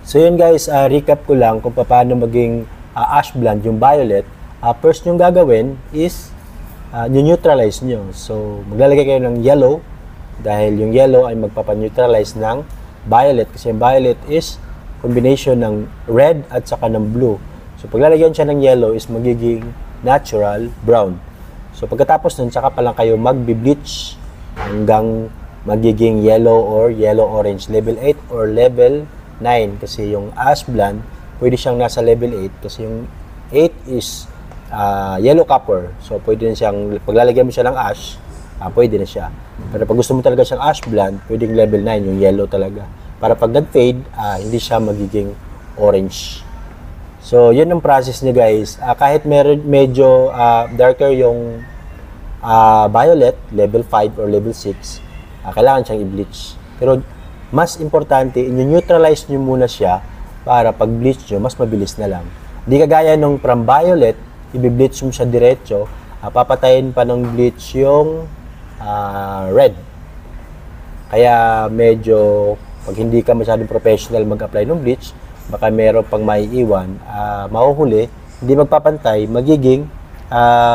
So yun guys, recap ko lang kung paano maging ash blonde yung violet. First yung gagawin is neutralize nyo. So maglalagay kayo ng yellow dahil yung yellow ay magpapaneutralize ng violet kasi yung violet is combination ng red at saka ng blue. So paglalagyan siya ng yellow is magiging natural brown. So pagkatapos nun, saka pa lang kayo magbi-bleach hanggang magiging yellow or yellow-orange, level 8 or level 9. Kasi yung ash blonde, pwede siyang nasa level 8 kasi yung 8 is yellow copper. So pwede na siyang, paglalagyan mo siya ng ash, pwede na siya. Pero pag gusto mo talaga siyang ash blonde, pwedeng level 9, yung yellow talaga. Para pag nag-fade, hindi siya magiging orange. So yun ang process niya guys. Kahit medyo darker yung violet, level 5 or level 6, kailangan siyang i-bleach. Pero mas importante, i-neutralize nyo muna siya para pag bleach nyo, mas mabilis na lang. Hindi kagaya nung from violet, i-bleach mo siya diretso, papatayin pa ng bleach yung red. Kaya medyo, pag hindi ka masyadong professional mag-apply ng bleach, baka meron pang maiiwan, mahuhuli, hindi magpapantay, magiging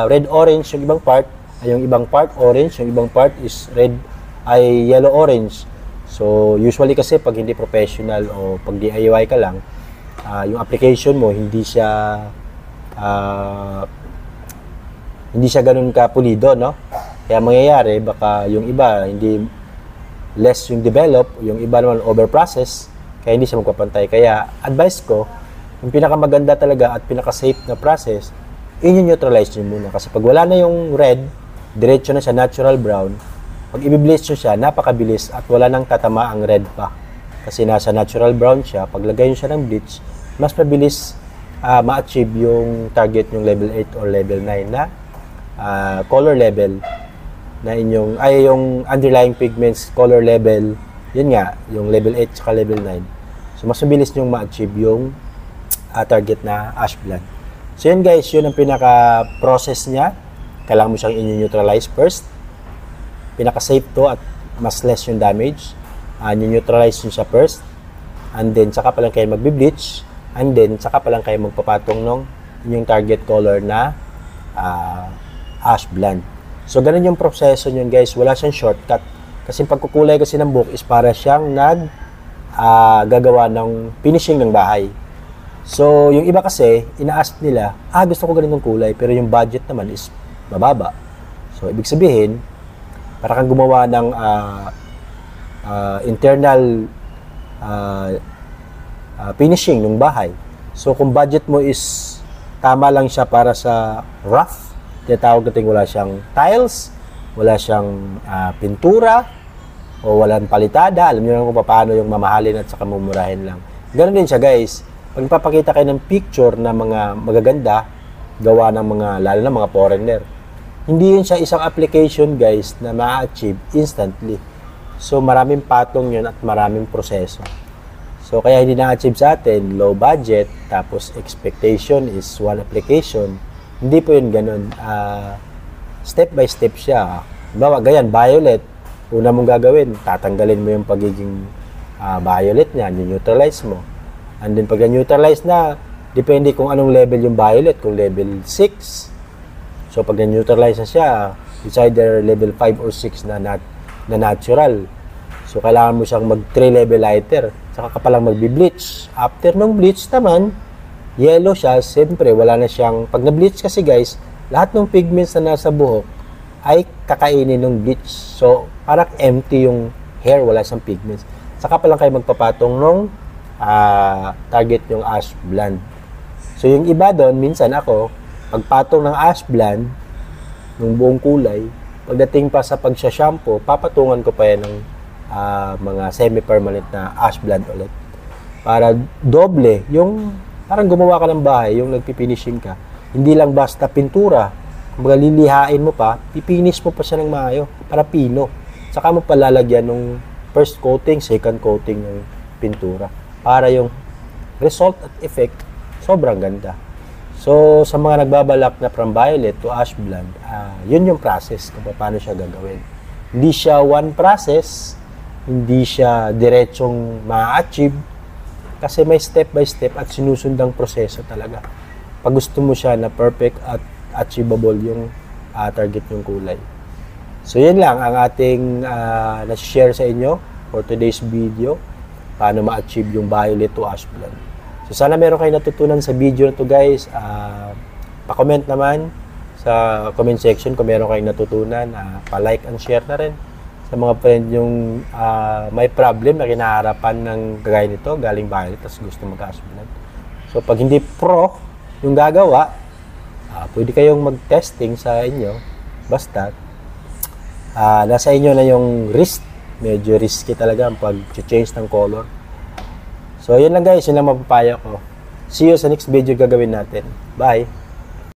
red-orange yung ibang part, yung ibang part orange, yung ibang part is red ay yellow-orange. So, usually kasi pag hindi professional o pag DIY ka lang, yung application mo hindi siya ganun ka pulido, no? Kaya mangyayari, baka yung iba hindi less yung develop, yung iba naman over-process, kaya hindi siya magpapantay. Kaya advice ko, yung pinakamaganda talaga at pinaka-safe na process, i-neutralize nyo muna. Kasi pag wala na yung red, diretso na siya natural brown, pag i-bleach nyo siya, napakabilis at wala nang tatama ang red pa. Kasi nasa natural brown siya, pag lagay nyo siya ng bleach, mas mabilis ma-achieve yung target yung level 8 or level 9 na color level na inyong, yung underlying pigments color level, yun nga, yung level 8 saka level 9. So, mas mabilis nyo ma-achieve yung target na ash blonde. So, yun guys, yun ang pinaka-process niya. Kailangan mo siyang i-neutralize first. Pinaka-safe to at mas less yung damage. Neutralize nyo siya first. And then, saka pa lang kayo magbi-bleach. And then, saka pa lang kayo magpapatong ng inyong target color na ash blonde. So, ganun yung proseso nyo guys. Wala siyang shortcut. Kasi pagkukulay kasi ng buhok is para siyang gagawa ng finishing ng bahay. So, yung iba kasi, ina-ask nila, gusto ko ganitong kulay, pero yung budget naman is mababa. So, ibig sabihin, para kang gumawa ng internal finishing ng bahay. So, kung budget mo is tama lang siya para sa rough, tinatawag natin wala siyang tiles, wala siyang pintura, o walang palitada, alam niyo lang kung paano yung mamahalin at saka mumurahin lang. Ganun din siya guys. Pag papakita kayo ng picture na mga magaganda, gawa ng mga, lalo na mga foreigner, hindi yun siya isang application guys na ma-achieve instantly. So maraming patong yun at maraming proseso. So kaya hindi na-achieve sa atin, low budget, tapos expectation is one application. Hindi po yun ganun. Step by step siya. Bawa, ganyan, violet. Una mong gagawin, tatanggalin mo yung pagiging violet niya, neutralize mo. And then pag neutralize na, depende kung anong level yung violet, kung level 6. So pag neutralize na siya, it's either level 5 or 6 na natural. So kailangan mo siyang mag 3 level lighter, saka ka palang magbi-bleach. After nung bleach naman, yellow siya, siyempre wala na siyang, pag na-bleach kasi guys, lahat ng pigments na nasa buhok ay kakainin ng bleach. So parang empty yung hair, wala siyang pigments. Saka pa lang kayo magpapatong nung target yung ash blonde. So yung iba doon, minsan ako, pagpatong ng ash blonde, ng buong kulay, pagdating pa sa pagsha-shampoo, papatungan ko pa yan ng mga semi-permanent na ash blonde ulit. Para doble, yung parang gumawa ka ng bahay, yung nagpipinishing ka. Hindi lang basta pintura, kung lilihain mo pa, pipinish mo pa siya ng maayo, para pino. Saka mo palalagyan ng first coating, second coating ng pintura. Para yung result at effect, sobrang ganda. So, sa mga nagbabalak na from violet to ash blonde, yun yung process kung paano siya gagawin. Hindi siya one process, hindi siya diretsong ma-achieve. Kasi may step by step at sinusundang proseso talaga. Pag gusto mo siya na perfect at achievable yung target yung kulay. So yan lang ang ating na-share sa inyo for today's video. Paano ma-achieve yung violet to ash blonde. So sana meron kayo natutunan sa video na to guys. Pa-comment naman sa comment section kung meron kayong natutunan. Pa-like and share na rin sa mga friend yung may problem na kinaharapan ng gaya nito, galing violet, tapos gusto mag-ash blonde. So pag hindi pro yung gagawa, pwede kayong mag-testing sa inyo. Basta nasa inyo na yung risk. Medyo risky talaga ang pag-change ng color. So yun lang guys, yun lang mapapayo ko. See you sa next video gagawin natin. Bye!